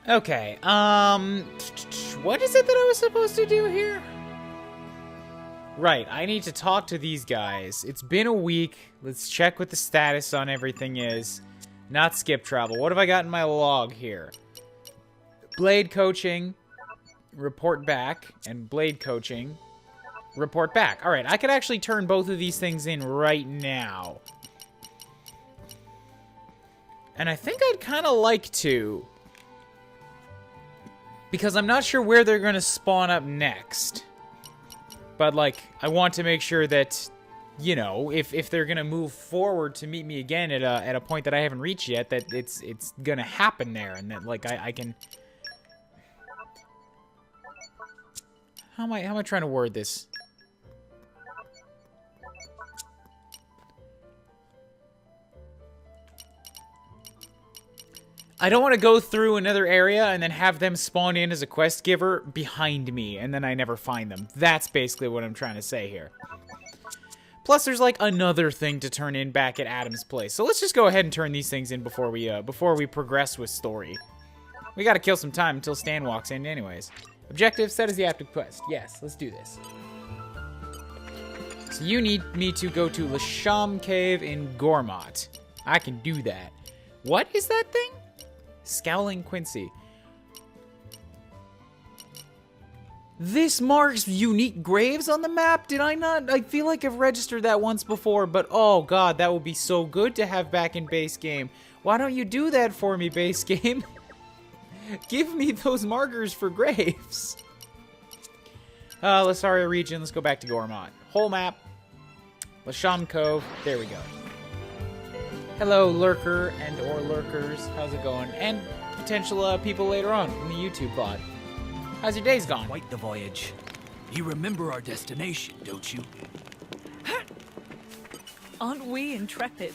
Okay, what is it that I was supposed to do here? Right, I need to talk to these guys. It's been a week. Let's check what the status on everything is. Not skip travel. What have I got in my log here? Blade coaching, report back, and blade coaching, report back. Alright, I could actually turn both of these things in right now. And I think I'd kind of like to. Because I'm not sure where they're going to spawn up next. But, like, I want to make sure that, you know, if they're going to move forward to meet me again at a point that I haven't reached yet, that it's going to happen there. And that, like, I can... How am I trying to word this? I don't want to go through another area and then have them spawn in as a quest giver behind me, and then I never find them. That's basically what I'm trying to say here. Plus, there's like another thing to turn in back at Addam's place. So let's just go ahead and turn these things in before we progress with story. We gotta kill some time until Stan walks in anyways. Objective, set as the active quest. Yes, let's do this. So you need me to go to Lasham Cave in Gormott. I can do that. What is that thing? Scowling Quincy. This marks unique graves on the map? Did I not? I feel like I've registered that once before, but oh god, that would be so good to have back in base game. Why don't you do that for me, base game? Give me those markers for graves. Lasaria region, let's go back to Gormott. Whole map. Lasham Cove, there we go. Hello, lurker and or lurkers. How's it going? And potential people later on in the YouTube pod. How's your days gone? Quite the voyage. You remember our destination, don't you? Aren't we intrepid?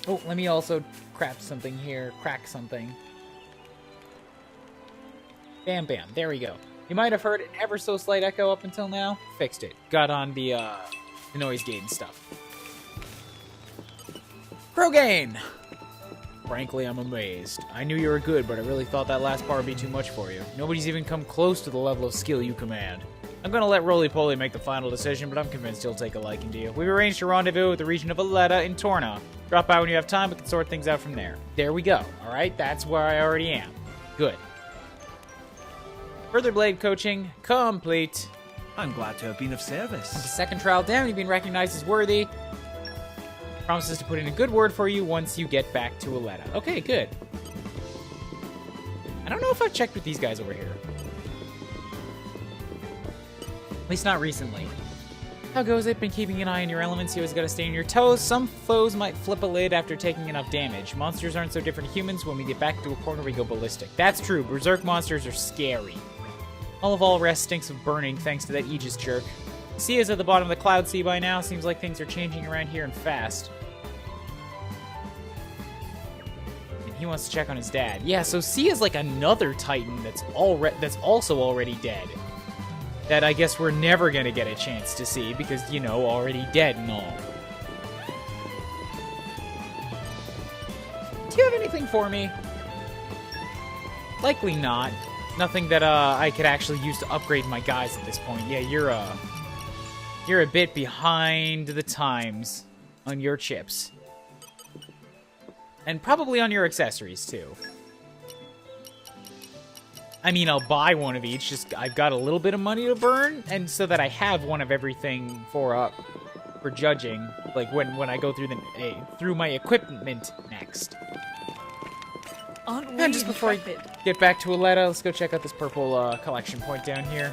Oh, let me also crack something here. Crack something. Bam, bam. There we go. You might have heard an ever so slight echo up until now. Fixed it. Got on the noise gate and stuff. Krogan! Frankly, I'm amazed. I knew you were good, but I really thought that last part would be too much for you. Nobody's even come close to the level of skill you command. I'm gonna let Roly-Poly make the final decision, but I'm convinced he'll take a liking to you. We've arranged a rendezvous with the region of Aletta in Torna. Drop by when you have time, we can sort things out from there. There we go. Alright, that's where I already am. Good. Further blade coaching complete. I'm glad to have been of service. The second trial down, you've been recognized as worthy. Promises to put in a good word for you once you get back to Aletta. Okay, good. I don't know if I've checked with these guys over here. At least not recently. How goes it? Been keeping an eye on your elements. You always gotta stay on your toes. Some foes might flip a lid after taking enough damage. Monsters aren't so different to humans. When we get back to a corner, we go ballistic. That's true. Berserk monsters are scary. All rest stinks of burning thanks to that Aegis jerk. Sia's at the bottom of the cloud sea by now. Seems like things are changing around here and fast. And he wants to check on his dad. Yeah, so Sia's like another Titan that's also already dead. That I guess we're never gonna get a chance to see because, you know, already dead and all. Do you have anything for me? Likely not. Nothing that I could actually use to upgrade my guys at this point. Yeah, you're a bit behind the times on your chips. And probably on your accessories, too. I mean, I'll buy one of each, just I've got a little bit of money to burn, and so that I have one of everything for judging, like when I go through my equipment next. Aren't we And just before I get back to Aletta, let's go check out this purple collection point down here.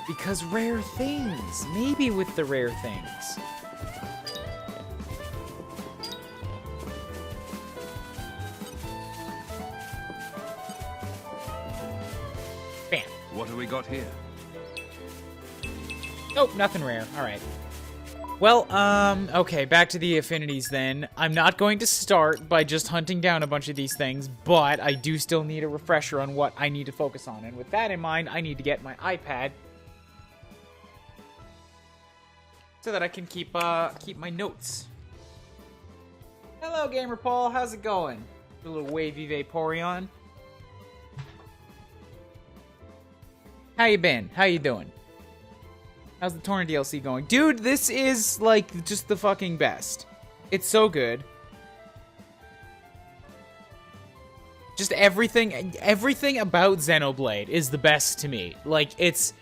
Because rare things. Maybe with the rare things. Bam. What have we got here? Nope, nothing rare. Alright. Well, okay, back to the affinities then. I'm not going to start by just hunting down a bunch of these things, but I do still need a refresher on what I need to focus on. And with that in mind, I need to get my iPad so that I can keep my notes. Hello, Gamer Paul. How's it going? A little wavy Vaporeon. How you been? How you doing? How's the Torna DLC going? Dude, this is, like, just the fucking best. It's so good. Just everything about Xenoblade is the best to me. Like, it's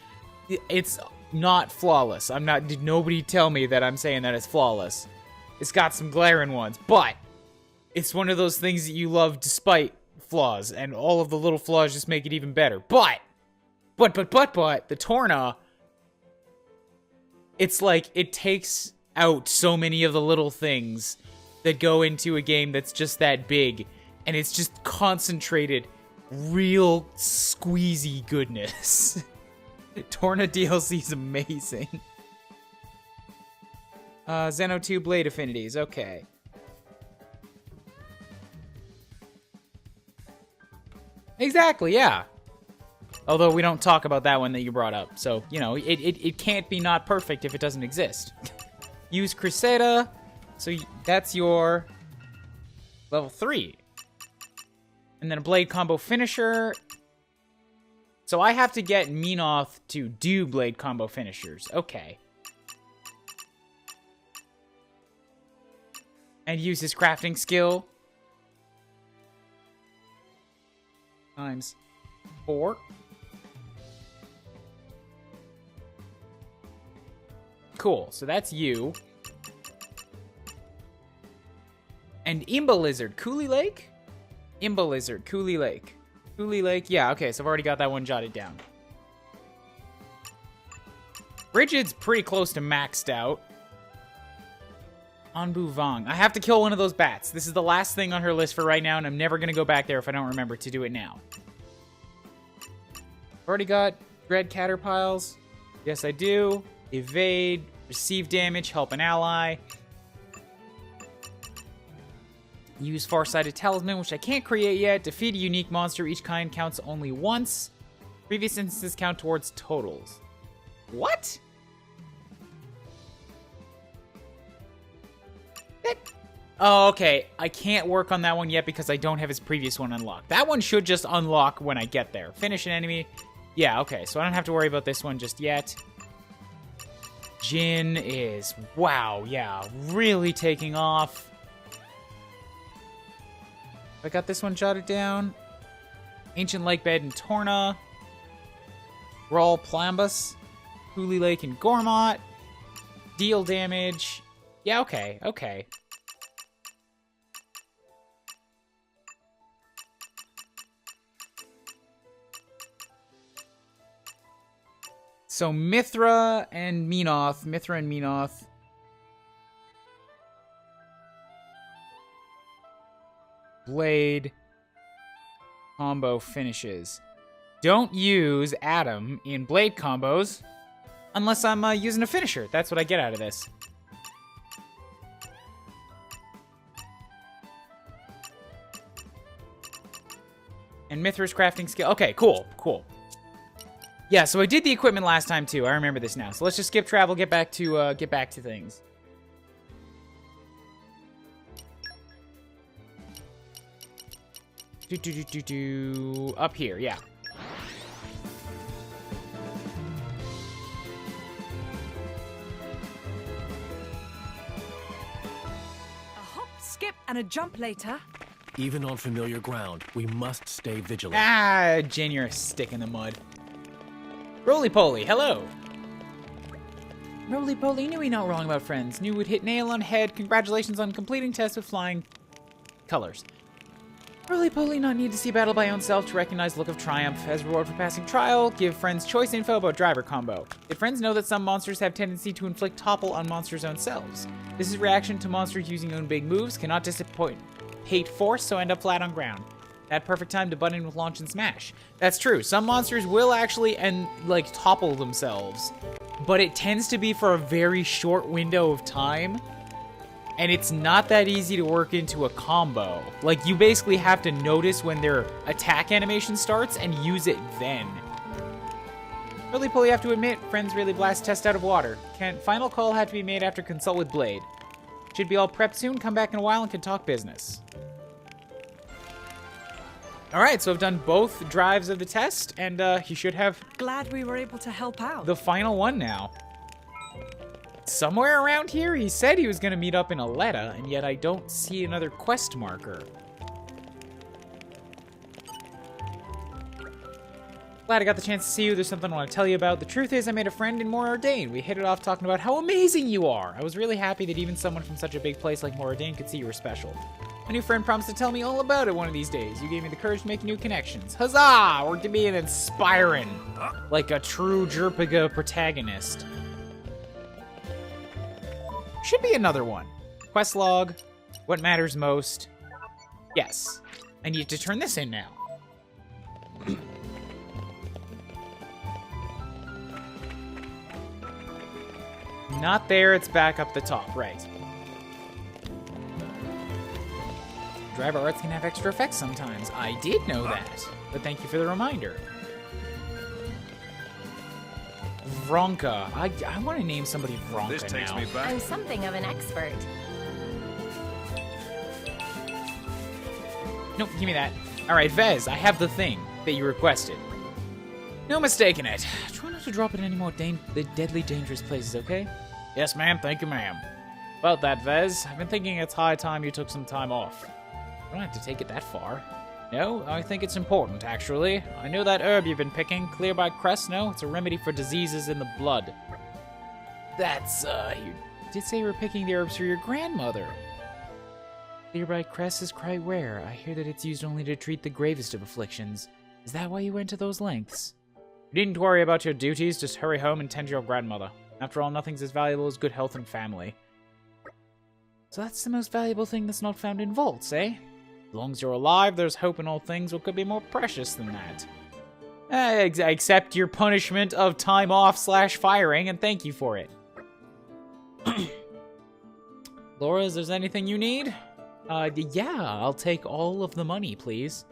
not flawless. Nobody tell me that I'm saying that it's flawless. It's got some glaring ones, but it's one of those things that you love despite flaws, and all of the little flaws just make it even better. But, the Torna, it's like, it takes out so many of the little things that go into a game that's just that big, and it's just concentrated, real squeezy goodness. Torna DLC is amazing. Xeno 2 Blade Affinities, okay. Exactly, yeah. Although we don't talk about that one that you brought up. So, you know, it can't be not perfect if it doesn't exist. Use Crusader. So that's your level 3. And then a blade combo finisher. So I have to get Minoth to do blade combo finishers. Okay. And use his crafting skill. Times 4. Cool, so that's you. And Imba Lizard, Cooley Lake? Imba Lizard, Cooley Lake. Cooley Lake, yeah, okay, so I've already got that one jotted down. Brigid's pretty close to maxed out. Anbu Vong. I have to kill one of those bats. This is the last thing on her list for right now, and I'm never going to go back there if I don't remember to do it now. Already got Dread Caterpiles. Yes, I do. Evade. Receive damage. Help an ally. Use Farsighted Talisman, which I can't create yet. Defeat a unique monster. Each kind counts only once. Previous instances count towards totals. What? Oh, okay. I can't work on that one yet because I don't have his previous one unlocked. That one should just unlock when I get there. Finish an enemy. Yeah, okay. So I don't have to worry about this one just yet. Jin is... Wow, yeah. Really taking off. I got this one jotted down. Ancient Lakebed and Torna. Rawl Plambus. Cooley Lake and Gormott. Deal damage. Yeah, okay, okay. So Mithra and Minoth. Mithra and Minoth. Blade. Combo finishes. Don't use Addam in blade combos unless I'm using a finisher. That's what I get out of this. And Mithra's crafting skill. Okay, cool, cool. Yeah, so I did the equipment last time too. I remember this now. So let's just skip travel, get back to things. Up here, yeah. A hop, skip, and a jump later. Even on familiar ground, we must stay vigilant. Ah, Jin, you're a stick in the mud. Roly-poly, hello. Roly-poly, knew we not wrong about friends. Knew we'd hit nail on head. Congratulations on completing tests with flying colors. Roly-poly not need to see battle by own self to recognize look of triumph. As reward for passing trial, give friends choice info about driver combo. Did friends know that some monsters have tendency to inflict topple on monsters' own selves? This is reaction to monsters using own big moves, cannot dissipate force, so end up flat on ground. That perfect time to butt in with launch and smash. That's true. Some monsters will actually topple themselves, but it tends to be for a very short window of time, and it's not that easy to work into a combo. Like, you basically have to notice when their attack animation starts and use it then. Roly-poly, have to admit, friends really blast test out of water. Final call have to be made after consult with Blade. Should be all prepped soon. Come back in a while and can talk business. All right, so I've done both drives of the test, and you should have Glad we were able to help out. the final one now. Somewhere around here, he said he was going to meet up in Aletta, and yet I don't see another quest marker. Glad I got the chance to see you. There's something I want to tell you about. The truth is, I made a friend in Morardain. We hit it off talking about how amazing you are. I was really happy that even someone from such a big place like Morardain could see you were special. My new friend promised to tell me all about it one of these days. You gave me the courage to make new connections. Huzzah! We're to be an inspiring, like a true Jerpiga protagonist. Should be another one. Quest log. What matters most? Yes. I need to turn this in now. Not there, it's back up the top, right. Driver arts can have extra effects sometimes. I did know that, but thank you for the reminder. Vronka. I want to name somebody Vronka This takes now. me back. I'm something of an expert. Nope, give me that. All right, Vez, I have the thing that you requested. No mistake in it. Try not to drop it in any more deadly dangerous places, okay? Yes, ma'am. Thank you, ma'am. About that, Vez, I've been thinking it's high time you took some time off. You don't have to take it that far. No, I think it's important, actually. I know that herb you've been picking, clear by crest, no? It's a remedy for diseases in the blood. That's, you did say you were picking the herbs for your grandmother. Clear by crest is quite rare. I hear that it's used only to treat the gravest of afflictions. Is that why you went to those lengths? You needn't worry about your duties, just hurry home and tend to your grandmother. After all, nothing's as valuable as good health and family. So that's the most valuable thing that's not found in vaults, eh? As long as you're alive, there's hope in all things. What could be more precious than that? Accept your punishment of time off / firing, and thank you for it. Laura, is there anything you need? Yeah, I'll take all of the money, please.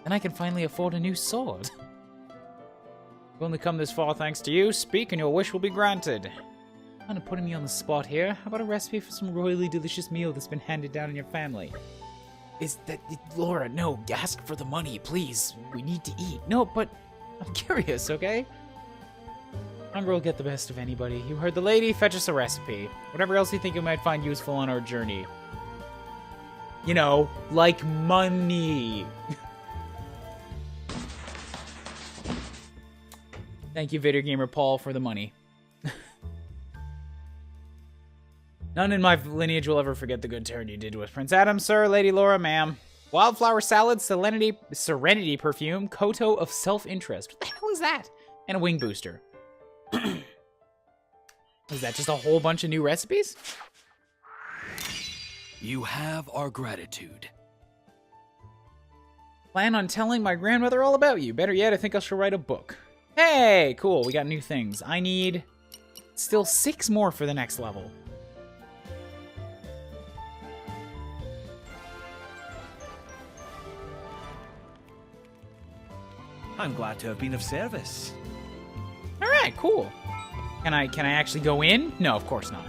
Then I can finally afford a new sword. You've only come this far thanks to you. Speak and your wish will be granted. Kind of putting me on the spot here. How about a recipe for some royally delicious meal that's been handed down in your family? Is that... Laura, no, ask for the money, please. We need to eat. No, but I'm curious, okay? Hunger will get the best of anybody. You heard the lady, fetch us a recipe. Whatever else you think you might find useful on our journey. You know, like money. Thank you, Video Gamer Paul, for the money. None in my lineage will ever forget the good turn you did with Prince Addam, sir, Lady Laura, ma'am. Wildflower salad, serenity perfume, koto of self-interest. What the hell is that? And a wing booster. Is that just a whole bunch of new recipes? You have our gratitude. Plan on telling my grandmother all about you. Better yet, I think I shall write a book. Hey, cool, we got new things. I need still 6 more for the next level. I'm glad to have been of service. All right, cool. Can I actually go in? No, of course not.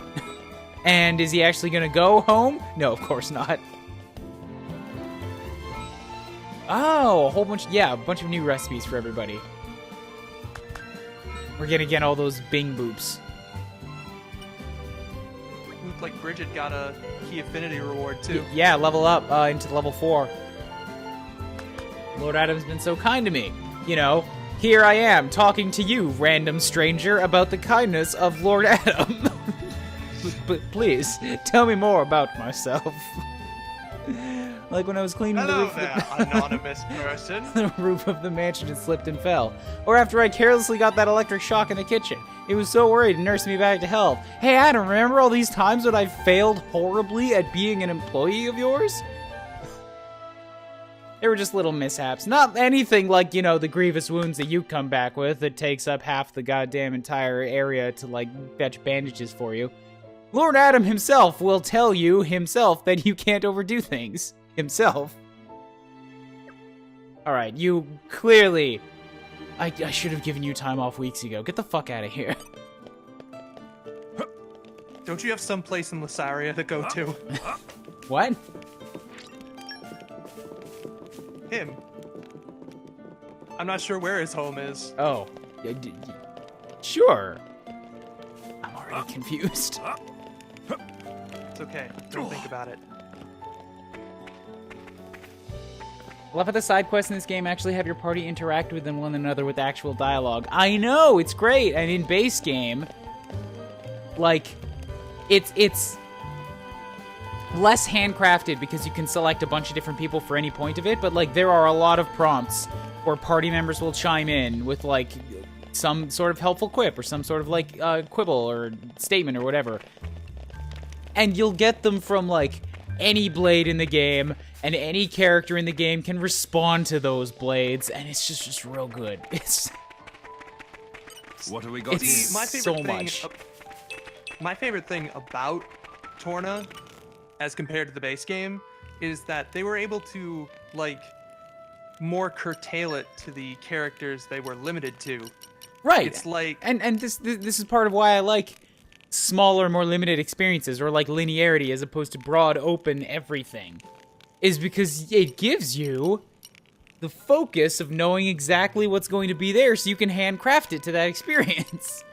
And is he actually gonna go home? No, of course not. Oh, a bunch of new recipes for everybody. We're gonna get all those Bing boops. Looked like Bridget got a key affinity reward too. Yeah, level up into level 4. Lord Addam's been so kind to me. You know, here I am talking to you, random stranger, about the kindness of Lord Addam. But please, tell me more about myself. Like when I was cleaning the Hello roof there, anonymous person. the roof of the mansion and slipped and fell. Or after I carelessly got that electric shock in the kitchen. He was so worried and nursed me back to health. Hey Adam, remember all these times when I failed horribly at being an employee of yours? They were just little mishaps. Not anything like, you know, the grievous wounds that you come back with that takes up half the goddamn entire area to, like, fetch bandages for you. Lord Addam himself will tell you himself that you can't overdo things. Himself. Alright, you clearly... I should have given you time off weeks ago. Get the fuck out of here. Don't you have some place in Lysaria to go to? What? Him. I'm not sure where his home is. Oh. Sure. I'm already confused. It's okay. Don't think about it. A lot of the side quests in this game actually have your party interact with one another with actual dialogue. I know, it's great. And in base game, like, it's less handcrafted because you can select a bunch of different people for any point of it, but like there are a lot of prompts where party members will chime in with like some sort of helpful quip or some sort of like quibble or statement or whatever. And you'll get them from like any blade in the game, and any character in the game can respond to those blades, and it's just real good. It's What have we got? See, my so favorite thing, much. My favorite thing about Torna, as compared to the base game, is that they were able to like more curtail it to the characters they were limited to. Right. It's like, and this is part of why I like smaller, more limited experiences, or like linearity as opposed to broad open everything, is because it gives you the focus of knowing exactly what's going to be there so you can handcraft it to that experience.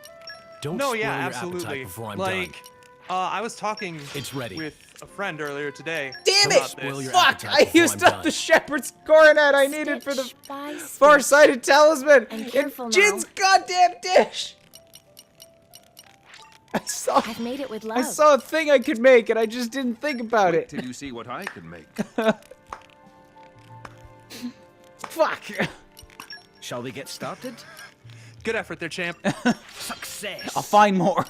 Don't no, spoil yeah, your absolutely. appetite before I'm like, done. I was talking It's ready. with a friend earlier today. Damn about it! this. Spoil your Fuck! appetite I before used I'm up done. the shepherd's coronet I needed for the Stitch by stitch. far-sighted talisman And in careful now. Jin's goddamn dish! I've made it with love. I saw a thing I could make and I just didn't think about Wait it. till you see what I can make. Fuck! Shall we get started? Good effort there, champ. Success! I'll find more.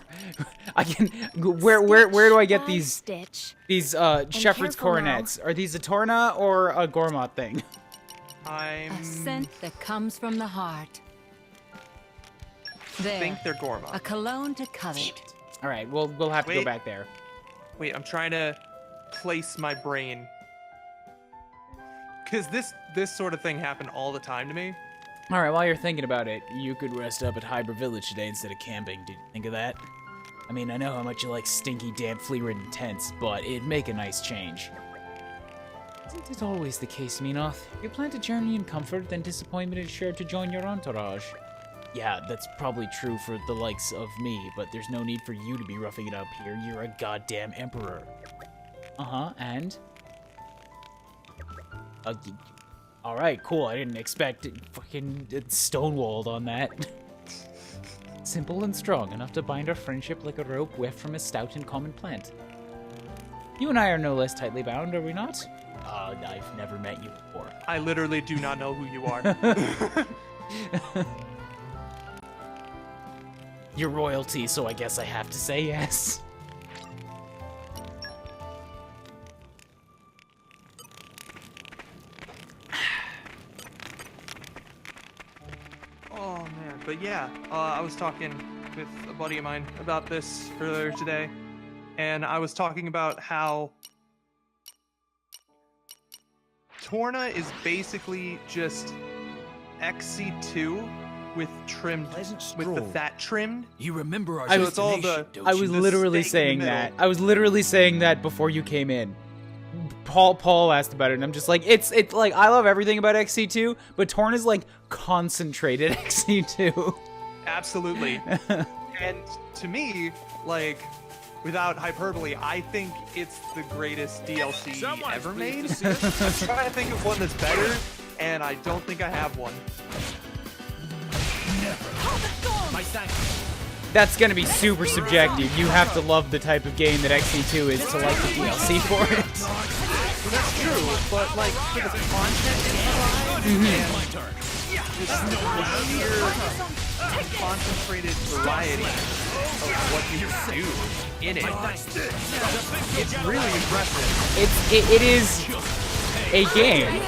I can. Where do I get By these stitch. shepherd's careful coronets? Are these a Torna or a Gormott thing? I'm A scent that comes from the heart. There. think they're Gorma. A cologne to covet. All right, we'll have to go Wait. back there. Wait, I'm trying to place my brain. Because this sort of thing happened all the time to me. All right, while you're thinking about it, you could rest up at Hybrid Village today instead of camping. Did you think of that? I mean, I know how much you like stinky, damp, flea-ridden tents, but it'd make a nice change. Isn't it always the case, Minoth? You plan to journey in comfort, then disappointment is sure to join your entourage. Yeah, that's probably true for the likes of me, but there's no need for you to be roughing it up here. You're a goddamn emperor. Uh-huh, and? Alright, cool. I didn't expect it fucking stonewalled on that. Simple and strong, enough to bind our friendship like a rope weft from a stout and common plant. You and I are no less tightly bound, are we not? I've never met you before. I literally do not know who you are. You're royalty, so I guess I have to say yes. Oh man, but yeah, I was talking with a buddy of mine about this earlier today, and I was talking about how Torna is basically just XC2 with trimmed, Pleasant with the stroll. fat trimmed. You remember our So it's all destination, the- don't I you? was the literally steak in saying the that. middle. I was literally saying that before you came in. Paul asked about it, and I'm just like, it's like, I love everything about XC2, but Torn is like concentrated XC2. Absolutely. And to me, like, without hyperbole, I think it's the greatest DLC ever made. I'm trying to think of one that's better, and I don't think I have one. My thanks. That's gonna be super subjective. You have to love the type of game that XC2 is to like the DLC for it. Well, that's true, but like for the content it provides and just the sheer concentrated variety of what you can do in it, it's really impressive. It is a game.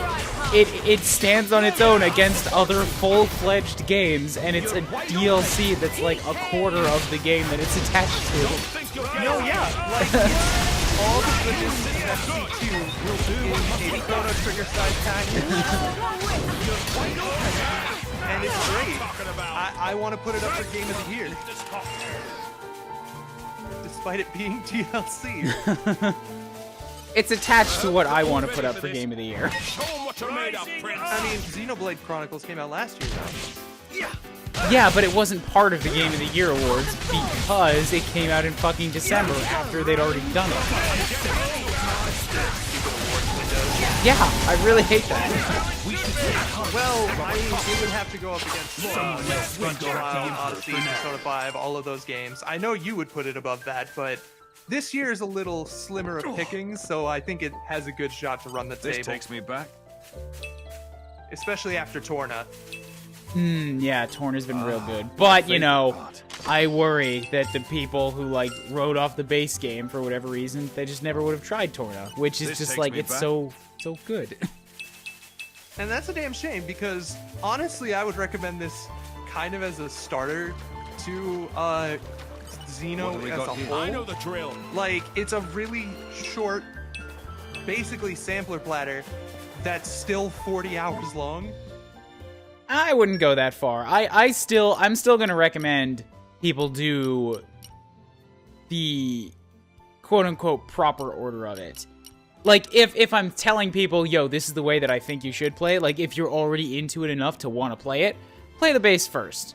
It stands on its own against other full-fledged games, and it's a DLC that's like a quarter of the game that it's attached to. No, yeah, like it's all the goodness that XC2 in a Chrono Trigger size package. And it's great. I want to put it up for Game of the Year. Despite it being DLC. It's attached to what I want to put up for Game of the Year. I mean, Xenoblade Chronicles came out last year, though. Yeah, but it wasn't part of the Game of the Year awards because it came out in fucking December after they'd already done it. Yeah, I really hate that. Well, I mean, it would have to go up against Breath of the Wild, Odyssey, Persona 5, all of those games. I know you would put it above that, but this year is a little slimmer of pickings, so I think it has a good shot to run the table. This takes me back. Especially after Torna. Yeah, Torna's been real good. But, you know, I worry that the people who, like, wrote off the base game for whatever reason, they just never would have tried Torna, which is just, like, it's so good. And that's a damn shame, because, honestly, I would recommend this kind of as a starter to, Xeno as a whole. I know the drill. Like, it's a really short, basically sampler platter that's still 40 hours long. I wouldn't go that far. I'm still gonna recommend people do the quote-unquote proper order of it. Like, if I'm telling people, yo, this is the way that I think you should play it, like, if you're already into it enough to want to play it, play the base first.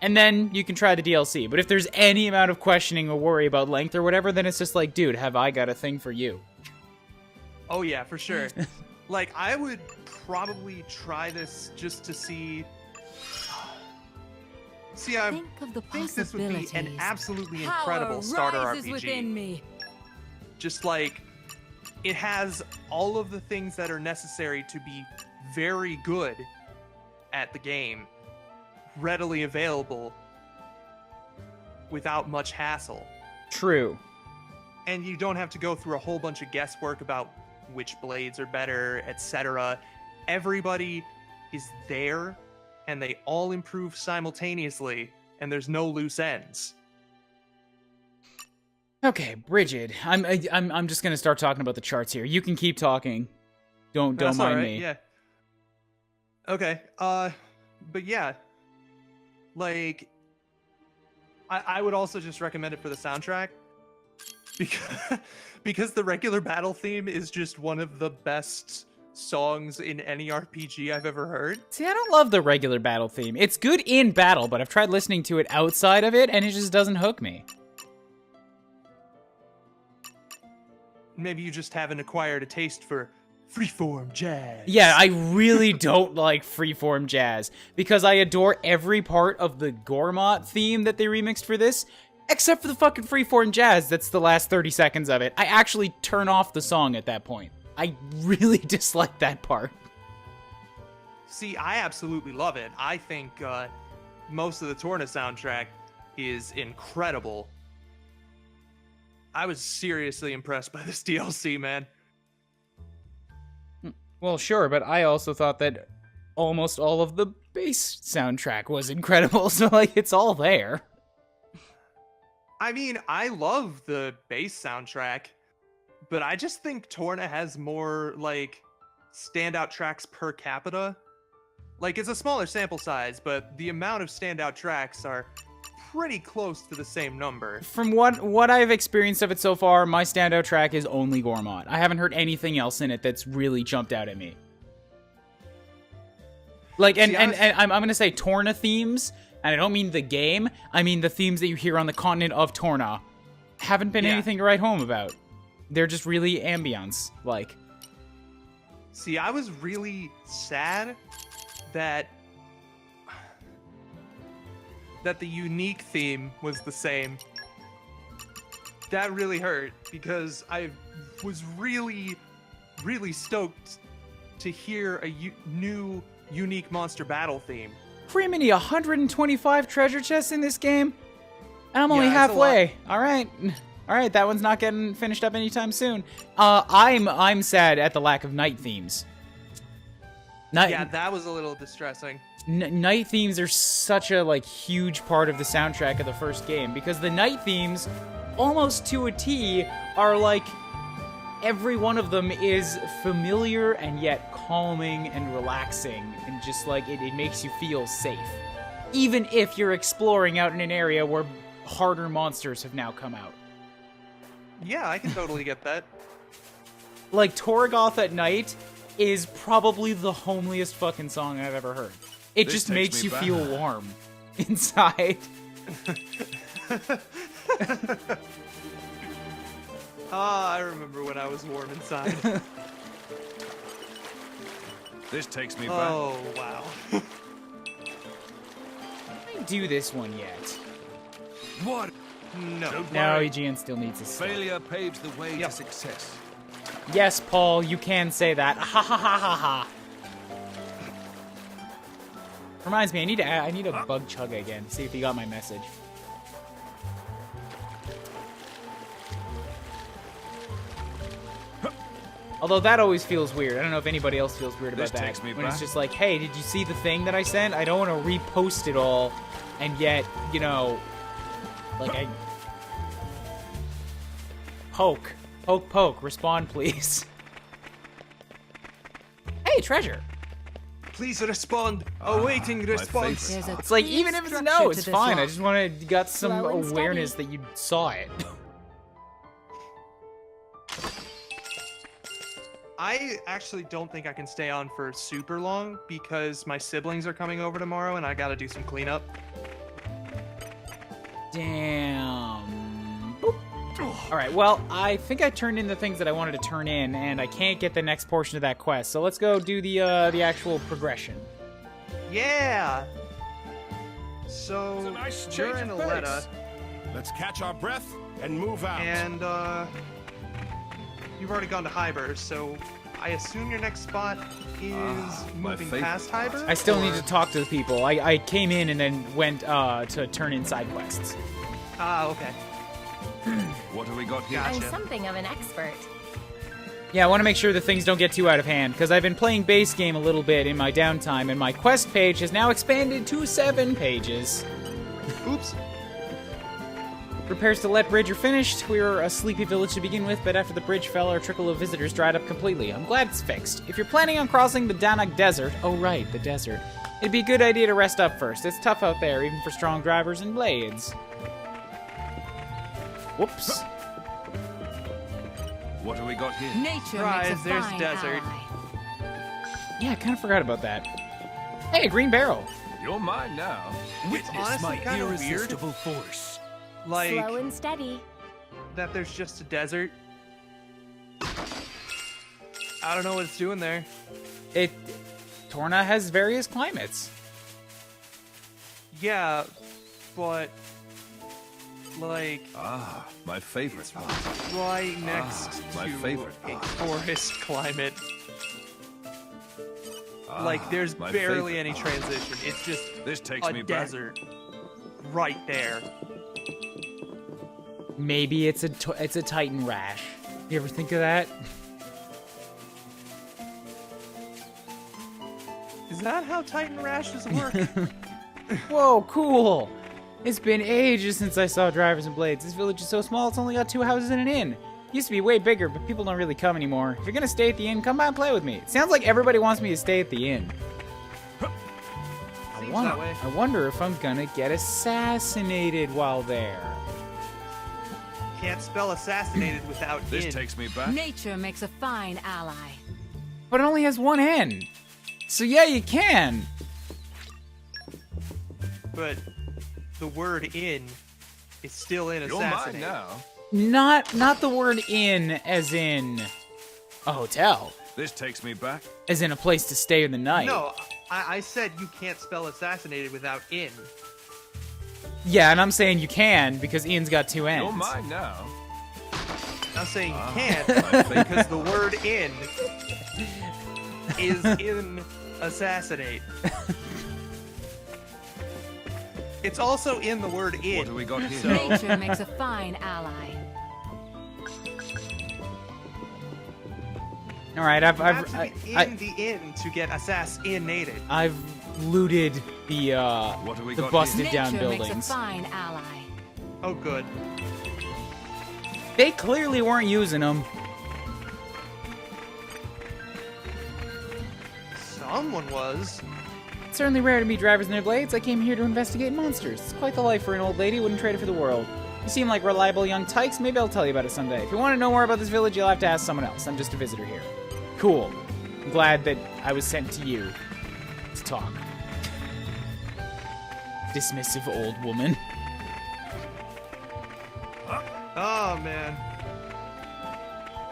And then you can try the DLC. But if there's any amount of questioning or worry about length or whatever, then it's just like, dude, have I got a thing for you? Oh yeah, for sure. Like, I would probably try this just to see... I Think of the think this would be an possibilities. absolutely incredible starter rises RPG. within me. Just like, it has all of the things that are necessary to be very good at the game, readily available, without much hassle. True. And you don't have to go through a whole bunch of guesswork about which blades are better, etc. Everybody is there, and they all improve simultaneously, and there's no loose ends. Okay, Bridget, I'm just gonna start talking about the charts here. You can keep talking. Don't That's mind all right, me. Yeah. Okay. But yeah, like, I would also just recommend it for the soundtrack, because the regular battle theme is just one of the best songs in any RPG I've ever heard. See, I don't love the regular battle theme. It's good in battle, but I've tried listening to it outside of it, and it just doesn't hook me. Maybe you just haven't acquired a taste for freeform jazz. Yeah, I really don't like freeform jazz, because I adore every part of the Gormott theme that they remixed for this, except for the fucking freeform jazz that's the last 30 seconds of it. I actually turn off the song at that point. I really dislike that part. See, I absolutely love it. I think most of the Torna soundtrack is incredible. I was seriously impressed by this DLC, man. Well, sure, but I also thought that almost all of the bass soundtrack was incredible, so, like, it's all there. I mean, I love the bass soundtrack, but I just think Torna has more, like, standout tracks per capita. Like, it's a smaller sample size, but the amount of standout tracks are pretty close to the same number. From what I've experienced of it so far, my standout track is only Gormott. I haven't heard anything else in it that's really jumped out at me. Like, and I'm gonna say Torna themes, and I don't mean the game, I mean the themes that you hear on the continent of Torna, haven't been anything to write home about. They're just really ambience-like. See, I was really sad that the unique theme was the same. That really hurt, because I was really, really stoked to hear a new unique monster battle theme. Criminy, 125 treasure chests in this game? And I'm only Yeah, that's a lot. halfway. Alright, that one's not getting finished up anytime soon. I'm sad at the lack of night themes. Yeah, that was a little distressing. Night themes are such a, like, huge part of the soundtrack of the first game, because the night themes, almost to a T, are like, every one of them is familiar and yet calming and relaxing, and just like, it makes you feel safe. Even if you're exploring out in an area where harder monsters have now come out. Yeah, I can totally get that. like, Torgoth at night is probably the homeliest fucking song I've ever heard. It This just takes makes me you back. feel warm inside. Ah, I remember when I was warm inside. This takes me back. Oh, wow. Didn't do this one yet. What? No. Don't No, worry. Eugene still needs his stuff. Failure paves the way Yep. to success. Yes, Paul, you can say that. Ha ha ha ha ha. Reminds me, I need a bug chug again. See if he got my message. Although that always feels weird. I don't know if anybody else feels weird about This that. takes me When it's back. just like, hey, did you see the thing that I sent? I don't want to repost it all, and yet, you know, like I poke, poke, respond, please. Hey, treasure. Please respond. Awaiting response. favorite. There's a It's like, key even if it's structure no, to it's this fine. I lock. just want to got some Slow and awareness steady. that you saw it. I actually don't think I can stay on for super long because my siblings are coming over tomorrow and I gotta do some cleanup. Damn. Boop. All right, well, I think I turned in the things that I wanted to turn in, and I can't get the next portion of that quest. So let's go do the actual progression. Yeah! So, It's a nice you're change in of Aletta, pace. Let's catch our breath and move out. and, you've already gone to Hybers, so I assume your next spot is my moving favorite past Hybers? I still or- need to talk to the people. I came in and then went to turn in side quests. Ah, okay. What have we got here? Gotcha. I'm something of an expert. Yeah, I want to make sure that things don't get too out of hand, because I've been playing base game a little bit in my downtime, and my quest page has now expanded to 7 pages. Oops. Repairs to Let Bridge are finished. We were a sleepy village to begin with, but after the bridge fell, our trickle of visitors dried up completely. I'm glad it's fixed. If you're planning on crossing the Danak Desert, oh right, the desert, it'd be a good idea to rest up first. It's tough out there, even for strong drivers and blades. Whoops. What have we got here? Nature Surprise, makes a there's fine desert. ally. Yeah, I kind of forgot about that. Hey, a green barrel. You're mine now. Witness honestly my kinda weird. irresistible force. Like, Slow and steady. that there's just a desert. I don't know what it's doing there. Torna has various climates. Yeah, but, like, Ah, my favorite part. right next my to favorite a part. forest climate. Ah, Like, there's my barely favorite any part. transition. It's just This takes a me back. desert right there. Maybe it's a Titan rash. You ever think of that? Is that how Titan rashes work? Whoa, cool! It's been ages since I saw drivers and blades. This village is so small, it's only got 2 houses and an inn. Used to be way bigger, but people don't really come anymore. If you're gonna stay at the inn, come by and play with me. It sounds like everybody wants me to stay at the inn. Seems that way. I wonder if I'm gonna get assassinated while there. Can't spell assassinated without This in. takes me back. Nature makes a fine ally. But it only has 1 N. So yeah, you can. But the word in is still in You're mine assassinate. now. Not the word in as in a hotel. This takes me back. As in a place to stay in the night. No, I said you can't spell assassinated without in. Yeah, and I'm saying you can because Ian's got 2 N's. You're mine now. I'm saying you Ah, can't my favorite because the part. word in is in assassinate. It's also in the word in. What have we got here? So- Nature makes a fine ally. All right, You have to be in I, the inn to get assassinated. I've looted the What have we the got busted here? down Nature buildings. makes a fine ally. Oh, good. They clearly weren't using them. Someone was. It's certainly rare to meet drivers and their blades. I came here to investigate monsters. It's quite the life for an old lady. Wouldn't trade it for the world. You seem like reliable young tykes. Maybe I'll tell you about it someday. If you want to know more about this village, you'll have to ask someone else. I'm just a visitor here. Cool. I'm glad that I was sent to you to talk. Dismissive old woman. Oh, man.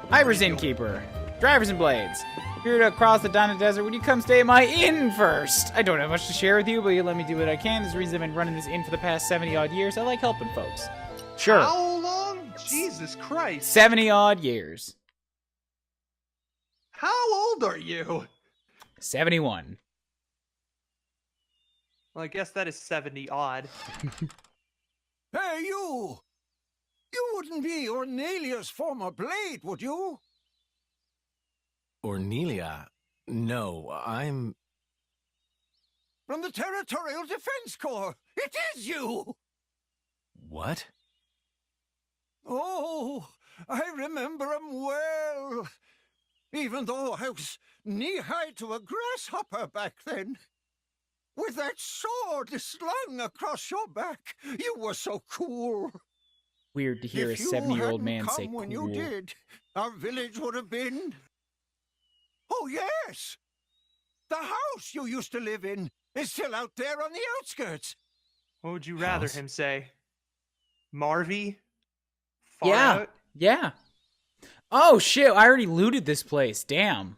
Ivor's Innkeeper. Drivers and Blades. Here to cross the Donna Desert, would you come stay at my inn first? I don't have much to share with you, but you let me do what I can. There's a reason I've been running this inn for the past 70-odd years. I like helping folks. Sure. How long? Jesus Christ. 70-odd years. How old are you? 71. Well, I guess that is 70 odd. Hey, you! You wouldn't be Ornelia's former blade, would you? Ornelia? No, I'm... From the Territorial Defense Corps. It is you! What? Oh, I remember him well. Even though I was knee-high to a grasshopper back then. With that sword slung across your back, you were so cool. Weird to hear a 70-year-old man say cool. When you did, our village would have been... Oh, yes! The house you used to live in is still out there on the outskirts. What would you rather him say? Marvy? Yeah, Fallout? yeah. Oh, shit, I already looted this place. Damn.